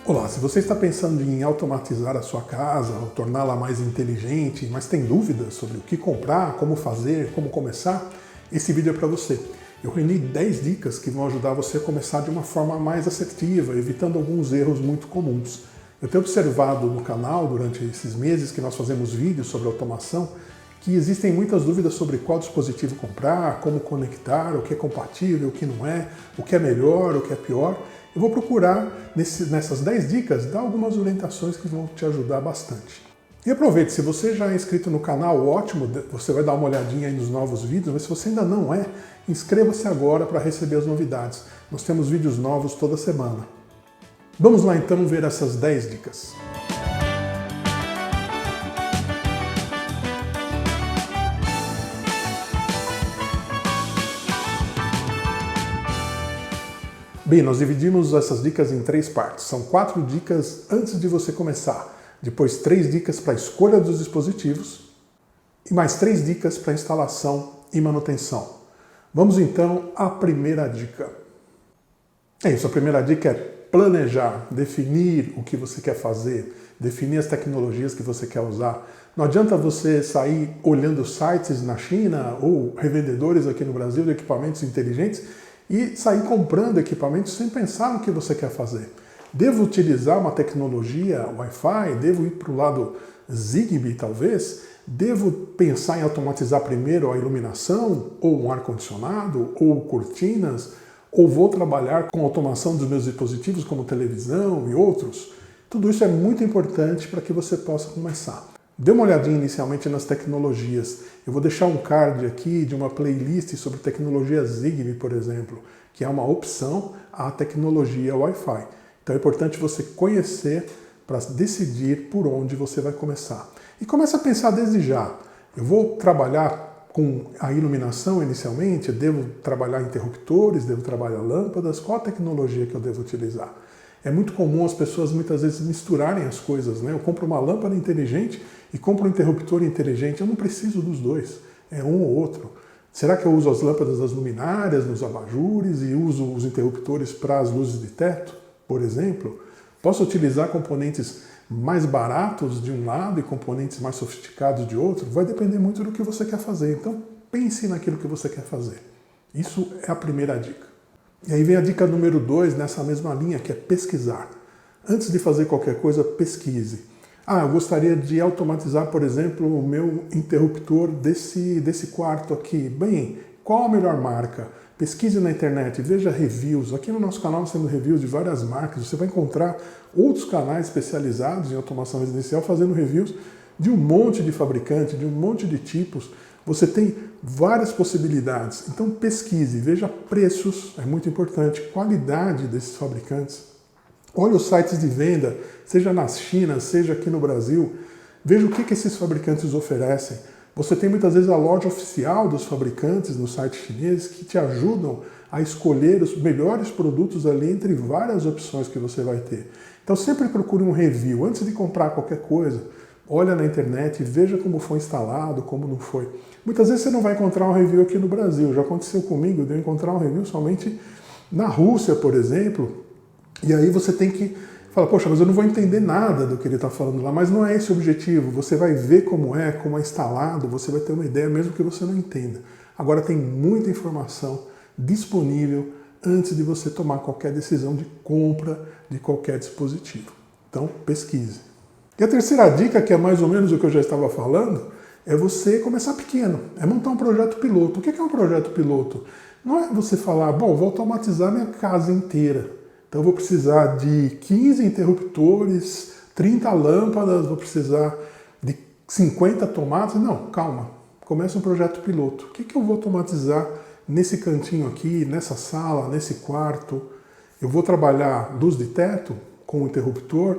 Olá, se você está pensando em automatizar a sua casa ou torná-la mais inteligente, mas tem dúvidas sobre o que comprar, como fazer, como começar, esse vídeo é para você. Eu reuni 10 dicas que vão ajudar você a começar de uma forma mais assertiva, evitando alguns erros muito comuns. Eu tenho observado no canal, durante esses meses que nós fazemos vídeos sobre automação, que existem muitas dúvidas sobre qual dispositivo comprar, como conectar, o que é compatível, o que não é, o que é melhor, o que é pior. Eu vou procurar, nessas 10 dicas, dar algumas orientações que vão te ajudar bastante. E aproveite, se você já é inscrito no canal, ótimo, você vai dar uma olhadinha aí nos novos vídeos, mas se você ainda não é, inscreva-se agora para receber as novidades. Nós temos vídeos novos toda semana. Vamos lá então ver essas 10 dicas. Bem, nós dividimos essas dicas em 3 partes. São 4 dicas antes de você começar, depois 3 dicas para a escolha dos dispositivos e mais 3 dicas para instalação e manutenção. Vamos então à primeira dica. É isso, a primeira dica é planejar, definir o que você quer fazer, definir as tecnologias que você quer usar. Não adianta você sair olhando sites na China ou revendedores aqui no Brasil de equipamentos inteligentes e sair comprando equipamentos sem pensar no que você quer fazer. Devo utilizar uma tecnologia Wi-Fi? Devo ir para o lado Zigbee, talvez? Devo pensar em automatizar primeiro a iluminação, ou um ar-condicionado, ou cortinas? Ou vou trabalhar com automação dos meus dispositivos, como televisão e outros? Tudo isso é muito importante para que você possa começar. Dê uma olhadinha inicialmente nas tecnologias. Eu vou deixar um card aqui de uma playlist sobre tecnologia Zigbee, por exemplo, que é uma opção à tecnologia Wi-Fi. Então é importante você conhecer para decidir por onde você vai começar. E comece a pensar desde já. Eu vou trabalhar com a iluminação inicialmente? Eu devo trabalhar interruptores? Devo trabalhar lâmpadas? Qual a tecnologia que eu devo utilizar? É muito comum as pessoas muitas vezes misturarem as coisas, né? Eu compro uma lâmpada inteligente e compro um interruptor inteligente. Eu não preciso dos dois, é um ou outro. Será que eu uso as lâmpadas das luminárias, nos abajures e uso os interruptores para as luzes de teto, por exemplo? Posso utilizar componentes mais baratos de um lado e componentes mais sofisticados de outro? Vai depender muito do que você quer fazer. Então pense naquilo que você quer fazer. Isso é a primeira dica. E aí vem a dica número 2 nessa mesma linha, que é pesquisar. Antes de fazer qualquer coisa, pesquise. Eu gostaria de automatizar, por exemplo, o meu interruptor desse quarto aqui. Bem, qual a melhor marca? Pesquise na internet, veja reviews. Aqui no nosso canal nós temos reviews de várias marcas. Você vai encontrar outros canais especializados em automação residencial fazendo reviews de um monte de fabricantes, de um monte de tipos. Você tem várias possibilidades. Então pesquise, veja preços, é muito importante, qualidade desses fabricantes. Olhe os sites de venda, seja na China, seja aqui no Brasil. Veja o que esses fabricantes oferecem. Você tem muitas vezes a loja oficial dos fabricantes no site chinês que te ajudam a escolher os melhores produtos ali entre várias opções que você vai ter. Então sempre procure um review. Antes de comprar qualquer coisa, olha na internet e veja como foi instalado, como não foi. Muitas vezes você não vai encontrar um review aqui no Brasil. Já aconteceu comigo de eu encontrar um review somente na Rússia, por exemplo. E aí você tem que falar, poxa, mas eu não vou entender nada do que ele está falando lá. Mas não é esse o objetivo. Você vai ver como é instalado, você vai ter uma ideia mesmo que você não entenda. Agora tem muita informação disponível antes de você tomar qualquer decisão de compra de qualquer dispositivo. Então pesquise. E a terceira dica, que é mais ou menos o que eu já estava falando, é você começar pequeno, é montar um projeto piloto. O que é um projeto piloto? Não é você falar, bom, vou automatizar minha casa inteira. Então eu vou precisar de 15 interruptores, 30 lâmpadas, vou precisar de 50 tomadas. Não, calma, começa um projeto piloto. O que eu vou automatizar nesse cantinho aqui, nessa sala, nesse quarto? Eu vou trabalhar luz de teto com o interruptor,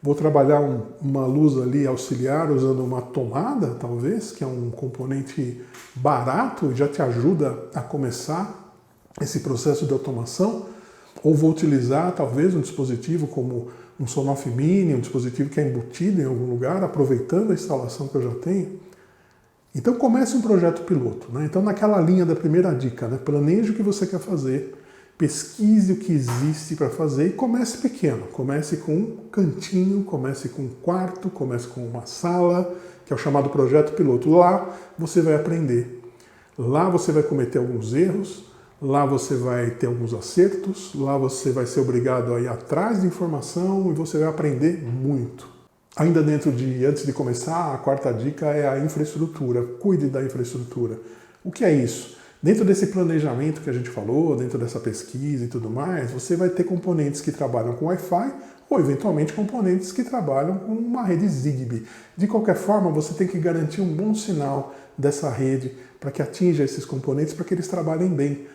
vou trabalhar uma luz ali auxiliar usando uma tomada, talvez, que é um componente barato e já te ajuda a começar esse processo de automação. Ou vou utilizar, talvez, um dispositivo como um Sonoff Mini, um dispositivo que é embutido em algum lugar, aproveitando a instalação que eu já tenho. Então comece um projeto piloto. Né? Então naquela linha da primeira dica, né? Planeje o que você quer fazer, Pesquise o que existe para fazer e comece pequeno. Comece com um cantinho, comece com um quarto, comece com uma sala, que é o chamado projeto piloto. Lá você vai aprender. Lá você vai cometer alguns erros, lá você vai ter alguns acertos, lá você vai ser obrigado a ir atrás de informação e você vai aprender muito. Ainda antes de começar, a quarta dica é a infraestrutura. Cuide da infraestrutura. O que é isso? Dentro desse planejamento que a gente falou, dentro dessa pesquisa e tudo mais, você vai ter componentes que trabalham com Wi-Fi ou, eventualmente, componentes que trabalham com uma rede Zigbee. De qualquer forma, você tem que garantir um bom sinal dessa rede para que atinja esses componentes, para que eles trabalhem bem.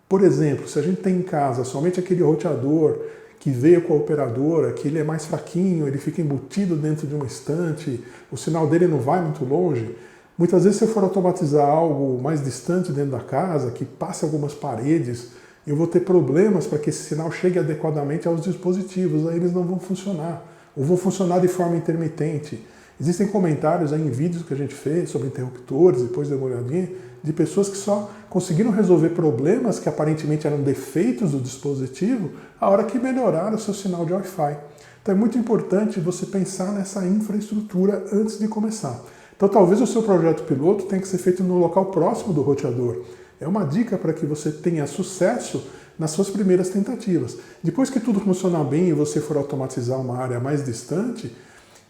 Por exemplo, se a gente tem em casa somente aquele roteador que veio com a operadora, que ele é mais fraquinho, ele fica embutido dentro de uma estante, o sinal dele não vai muito longe. Muitas vezes, se eu for automatizar algo mais distante dentro da casa, que passe algumas paredes, eu vou ter problemas para que esse sinal chegue adequadamente aos dispositivos, aí eles não vão funcionar, ou vão funcionar de forma intermitente. Existem comentários aí em vídeos que a gente fez sobre interruptores, depois dei uma olhadinha, de pessoas que só conseguiram resolver problemas que aparentemente eram defeitos do dispositivo a hora que melhoraram o seu sinal de Wi-Fi. Então é muito importante você pensar nessa infraestrutura antes de começar. Então talvez o seu projeto piloto tenha que ser feito no local próximo do roteador. É uma dica para que você tenha sucesso nas suas primeiras tentativas. Depois que tudo funcionar bem e você for automatizar uma área mais distante,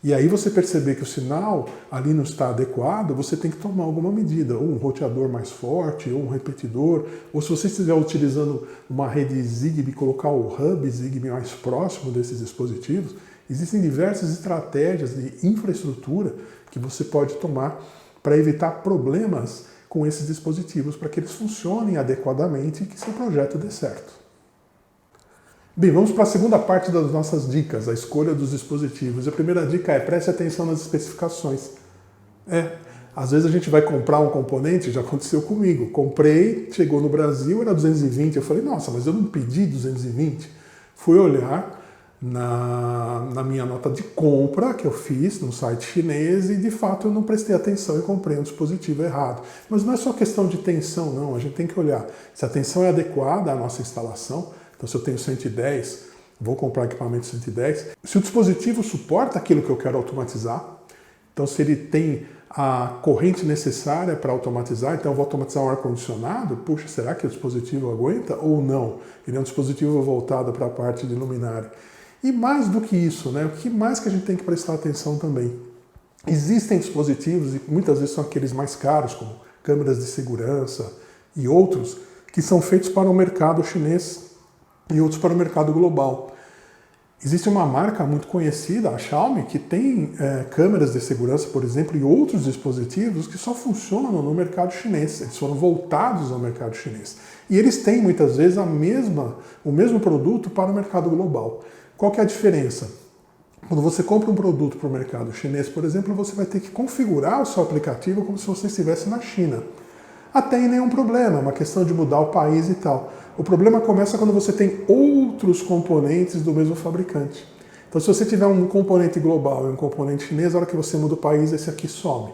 e aí você perceber que o sinal ali não está adequado, você tem que tomar alguma medida, ou um roteador mais forte, ou um repetidor, ou se você estiver utilizando uma rede Zigbee, colocar o hub Zigbee mais próximo desses dispositivos. Existem diversas estratégias de infraestrutura que você pode tomar para evitar problemas com esses dispositivos, para que eles funcionem adequadamente e que seu projeto dê certo. Bem, vamos para a segunda parte das nossas dicas, a escolha dos dispositivos. A primeira dica é preste atenção nas especificações. Às vezes a gente vai comprar um componente, já aconteceu comigo. Comprei, chegou no Brasil, era 220. Eu falei, nossa, mas eu não pedi 220. Fui olhar na minha nota de compra que eu fiz no site chinês e de fato eu não prestei atenção e comprei um dispositivo errado. Mas não é só questão de tensão, não. A gente tem que olhar se a tensão é adequada à nossa instalação. Então, se eu tenho 110, vou comprar equipamento 110. Se o dispositivo suporta aquilo que eu quero automatizar, então se ele tem a corrente necessária para automatizar, então eu vou automatizar um ar-condicionado, puxa, será que o dispositivo aguenta ou não? Ele é um dispositivo voltado para a parte de luminária. E mais do que isso, né? O que mais que a gente tem que prestar atenção também? Existem dispositivos, e muitas vezes são aqueles mais caros, como câmeras de segurança e outros, que são feitos para o mercado chinês e outros para o mercado global. Existe uma marca muito conhecida, a Xiaomi, que tem câmeras de segurança, por exemplo, e outros dispositivos que só funcionam no mercado chinês. Eles foram voltados ao mercado chinês. E eles têm, muitas vezes, o mesmo produto para o mercado global. Qual que é a diferença? Quando você compra um produto para o mercado chinês, por exemplo, você vai ter que configurar o seu aplicativo como se você estivesse na China. Até aí nenhum problema, é uma questão de mudar o país e tal. O problema começa quando você tem outros componentes do mesmo fabricante. Então, se você tiver um componente global e um componente chinês, na hora que você muda o país, esse aqui some.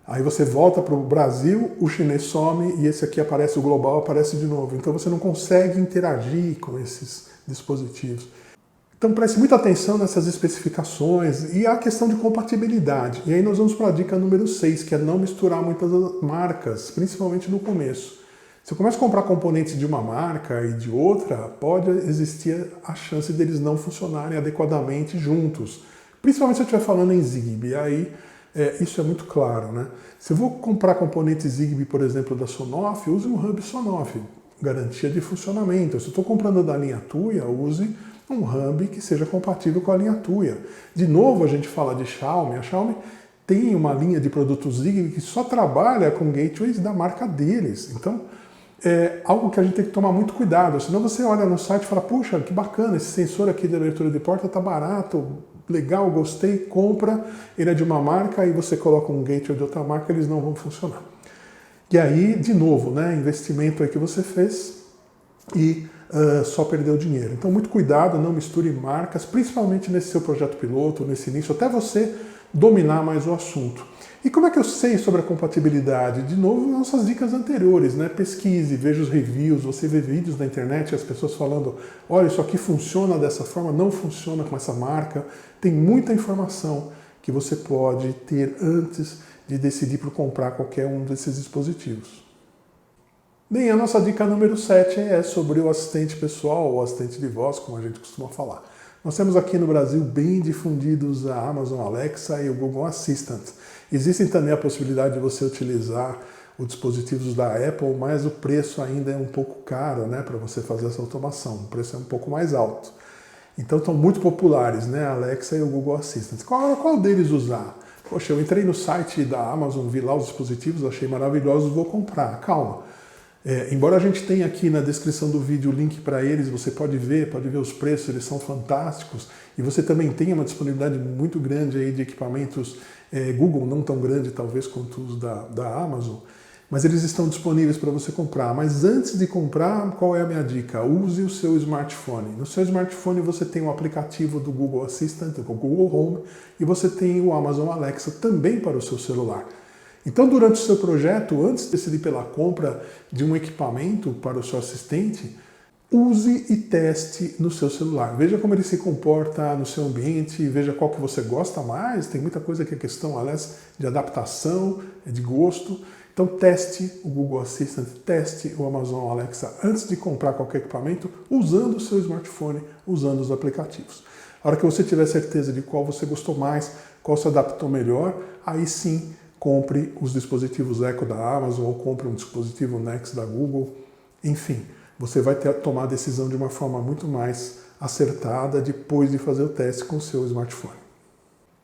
Aí você volta para o Brasil, o chinês some e esse aqui aparece, o global aparece de novo. Então, você não consegue interagir com esses dispositivos. Então preste muita atenção nessas especificações e a questão de compatibilidade. E aí nós vamos para a dica número 6, que é não misturar muitas marcas, principalmente no começo. Se eu começo a comprar componentes de uma marca e de outra, pode existir a chance deles não funcionarem adequadamente juntos. Principalmente se eu estiver falando em Zigbee, aí isso é muito claro, né? Se eu vou comprar componentes Zigbee, por exemplo, da Sonoff, use um hub Sonoff, garantia de funcionamento. Se eu estou comprando da linha Tuya, use um hub que seja compatível com a linha Tuya. De novo, a gente fala de Xiaomi. A Xiaomi tem uma linha de produtos Zigbee que só trabalha com gateways da marca deles. Então, é algo que a gente tem que tomar muito cuidado. Senão você olha no site e fala, puxa, que bacana, esse sensor aqui de abertura de porta tá barato, legal, gostei, compra, ele é de uma marca e você coloca um gateway de outra marca, eles não vão funcionar. E aí, de novo, né, investimento aí que você fez e só perdeu dinheiro. Então, muito cuidado, não misture marcas, principalmente nesse seu projeto piloto, nesse início. Até você dominar mais o assunto. E como é que eu sei sobre a compatibilidade? De novo, nossas dicas anteriores, né? Pesquise, veja os reviews, você vê vídeos na internet, as pessoas falando, olha, isso aqui funciona dessa forma, não funciona com essa marca. Tem muita informação que você pode ter antes de decidir por comprar qualquer um desses dispositivos. Bem, a nossa dica número 7 é sobre o assistente pessoal, ou assistente de voz, como a gente costuma falar. Nós temos aqui no Brasil bem difundidos a Amazon Alexa e o Google Assistant. Existem também a possibilidade de você utilizar os dispositivos da Apple, mas o preço ainda é um pouco caro, né, para você fazer essa automação. O preço é um pouco mais alto. Então estão muito populares, né, a Alexa e o Google Assistant. Qual deles usar? Poxa, eu entrei no site da Amazon, vi lá os dispositivos, achei maravilhosos, vou comprar. Calma. Embora a gente tenha aqui na descrição do vídeo o link para eles, você pode ver os preços, eles são fantásticos. E você também tem uma disponibilidade muito grande aí de equipamentos Google, não tão grande talvez quanto os da Amazon, mas eles estão disponíveis para você comprar. Mas antes de comprar, qual é a minha dica? Use o seu smartphone. No seu smartphone você tem o aplicativo do Google Assistant, o Google Home, e você tem o Amazon Alexa também para o seu celular. Então, durante o seu projeto, antes de decidir pela compra de um equipamento para o seu assistente, use e teste no seu celular. Veja como ele se comporta no seu ambiente, veja qual que você gosta mais. Tem muita coisa que é questão, aliás, de adaptação, de gosto. Então, teste o Google Assistant, teste o Amazon Alexa antes de comprar qualquer equipamento, usando o seu smartphone, usando os aplicativos. A hora que você tiver certeza de qual você gostou mais, qual se adaptou melhor, aí sim, compre os dispositivos Echo da Amazon ou compre um dispositivo Nest da Google. Enfim, você vai tomar a decisão de uma forma muito mais acertada depois de fazer o teste com o seu smartphone.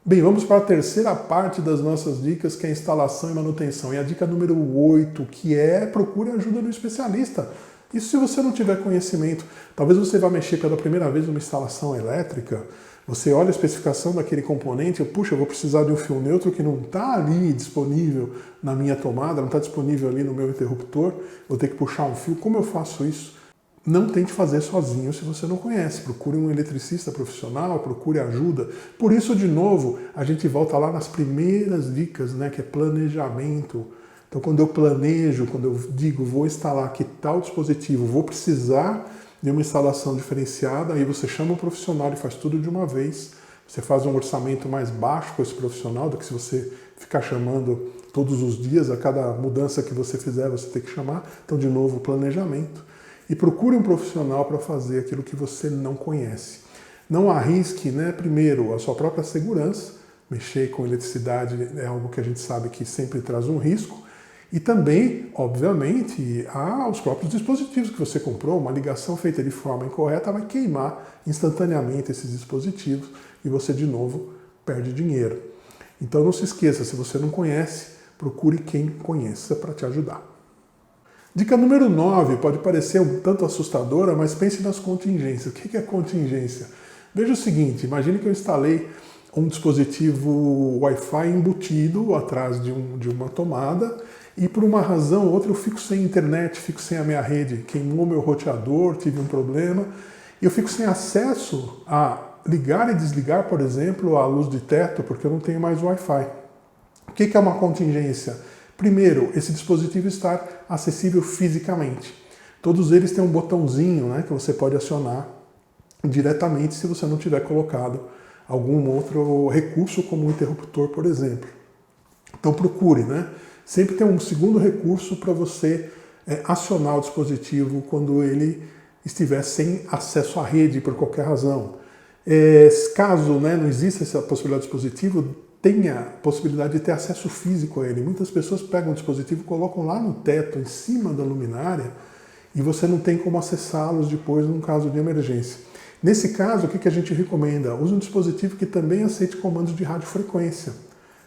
Bem, vamos para a terceira parte das nossas dicas, que é a instalação e manutenção. E a dica número 8, que é procure ajuda do especialista. Isso se você não tiver conhecimento. Talvez você vá mexer pela primeira vez numa instalação elétrica, você olha a especificação daquele componente, puxa, eu vou precisar de um fio neutro que não está ali disponível na minha tomada, não está disponível ali no meu interruptor, vou ter que puxar um fio. Como eu faço isso? Não tente fazer sozinho se você não conhece. Procure um eletricista profissional, procure ajuda. Por isso, de novo, a gente volta lá nas primeiras dicas, né, que é planejamento. Então, quando eu planejo, quando eu digo vou instalar aqui tal dispositivo, vou precisar de uma instalação diferenciada, aí você chama um profissional e faz tudo de uma vez. Você faz um orçamento mais baixo com esse profissional do que se você ficar chamando todos os dias, a cada mudança que você fizer você tem que chamar. Então, de novo, planejamento. E procure um profissional para fazer aquilo que você não conhece. Não arrisque, né, primeiro, a sua própria segurança. Mexer com eletricidade é algo que a gente sabe que sempre traz um risco. E também, obviamente, os próprios dispositivos que você comprou. Uma ligação feita de forma incorreta vai queimar instantaneamente esses dispositivos e você, de novo, perde dinheiro. Então não se esqueça, se você não conhece, procure quem conheça para te ajudar. Dica número 9, pode parecer um tanto assustadora, mas pense nas contingências. O que é contingência? Veja o seguinte, imagine que eu instalei um dispositivo Wi-Fi embutido atrás de uma tomada e por uma razão ou outra eu fico sem internet, fico sem a minha rede, queimou meu roteador, tive um problema, e eu fico sem acesso a ligar e desligar, por exemplo, a luz de teto, porque eu não tenho mais Wi-Fi. O que é uma contingência? Primeiro, esse dispositivo estar acessível fisicamente. Todos eles têm um botãozinho, né, que você pode acionar diretamente se você não tiver colocado algum outro recurso, como um interruptor, por exemplo. Então procure, né? Sempre tem um segundo recurso para você acionar o dispositivo quando ele estiver sem acesso à rede por qualquer razão. Caso, né, não exista essa possibilidade do dispositivo, tenha a possibilidade de ter acesso físico a ele. Muitas pessoas pegam o dispositivo e colocam lá no teto, em cima da luminária, e você não tem como acessá-los depois num caso de emergência. Nesse caso, o que a gente recomenda? Use um dispositivo que também aceite comandos de radiofrequência.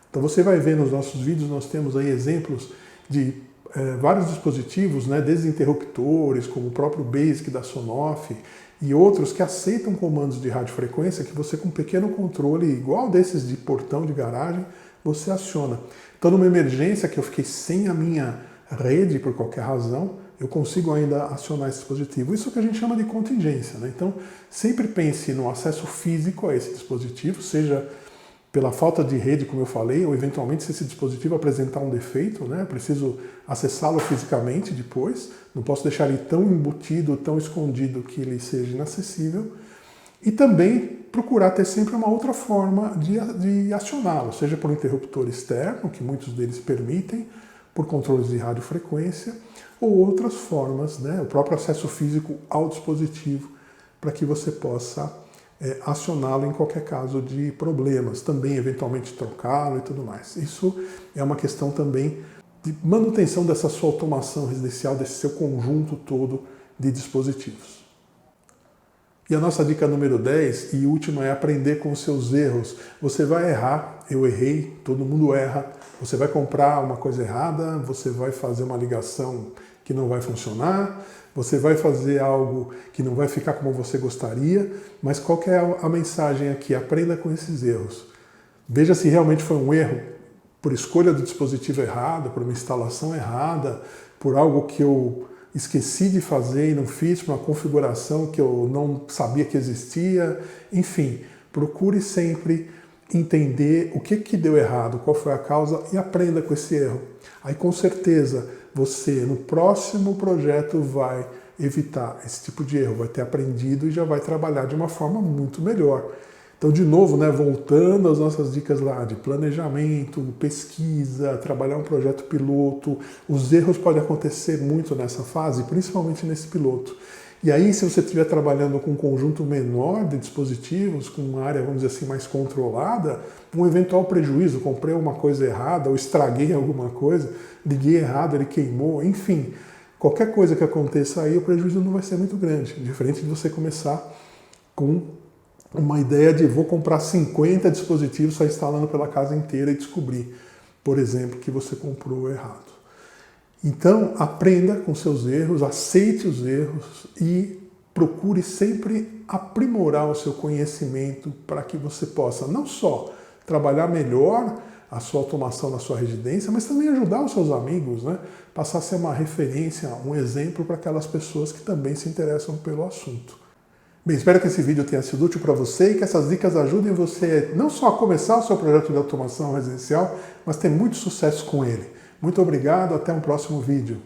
Então você vai ver nos nossos vídeos, nós temos aí exemplos de vários dispositivos, né, desde interruptores, como o próprio Basic da Sonoff, e outros que aceitam comandos de radiofrequência que você, com um pequeno controle, igual desses de portão de garagem, você aciona. Então, numa emergência que eu fiquei sem a minha rede por qualquer razão, eu consigo ainda acionar esse dispositivo. Isso que a gente chama de contingência, né? Então, sempre pense no acesso físico a esse dispositivo, seja pela falta de rede, como eu falei, ou eventualmente se esse dispositivo apresentar um defeito, né, eu preciso acessá-lo fisicamente depois, não posso deixar ele tão embutido, tão escondido que ele seja inacessível. E também procurar ter sempre uma outra forma de acioná-lo, seja por um interruptor externo, que muitos deles permitem, por controles de radiofrequência, ou outras formas, né, o próprio acesso físico ao dispositivo, para que você possa acioná-lo em qualquer caso de problemas, também eventualmente trocá-lo e tudo mais. Isso é uma questão também de manutenção dessa sua automação residencial, desse seu conjunto todo de dispositivos. E a nossa dica número 10 e última é aprender com os seus erros. Você vai errar, eu errei, todo mundo erra. Você vai comprar uma coisa errada, você vai fazer uma ligação que não vai funcionar, você vai fazer algo que não vai ficar como você gostaria, mas qual que é a mensagem aqui? Aprenda com esses erros. Veja se realmente foi um erro por escolha do dispositivo errado, por uma instalação errada, por algo que eu esqueci de fazer e não fiz, por uma configuração que eu não sabia que existia. Enfim, procure sempre entender o que deu errado, qual foi a causa e aprenda com esse erro. Aí com certeza você no próximo projeto vai evitar esse tipo de erro, vai ter aprendido e já vai trabalhar de uma forma muito melhor. Então, de novo, né, voltando às nossas dicas lá de planejamento, pesquisa, trabalhar um projeto piloto, os erros podem acontecer muito nessa fase, principalmente nesse piloto. E aí, se você estiver trabalhando com um conjunto menor de dispositivos, com uma área, vamos dizer assim, mais controlada, um eventual prejuízo, comprei uma coisa errada, ou estraguei alguma coisa, liguei errado, ele queimou, enfim, qualquer coisa que aconteça aí, o prejuízo não vai ser muito grande, diferente de você começar com uma ideia de vou comprar 50 dispositivos, só instalando pela casa inteira e descobrir, por exemplo, que você comprou errado. Então, aprenda com seus erros, aceite os erros e procure sempre aprimorar o seu conhecimento para que você possa não só trabalhar melhor a sua automação na sua residência, mas também ajudar os seus amigos, né? Passar a ser uma referência, um exemplo para aquelas pessoas que também se interessam pelo assunto. Bem, espero que esse vídeo tenha sido útil para você e que essas dicas ajudem você não só a começar o seu projeto de automação residencial, mas ter muito sucesso com ele. Muito obrigado, até um próximo vídeo.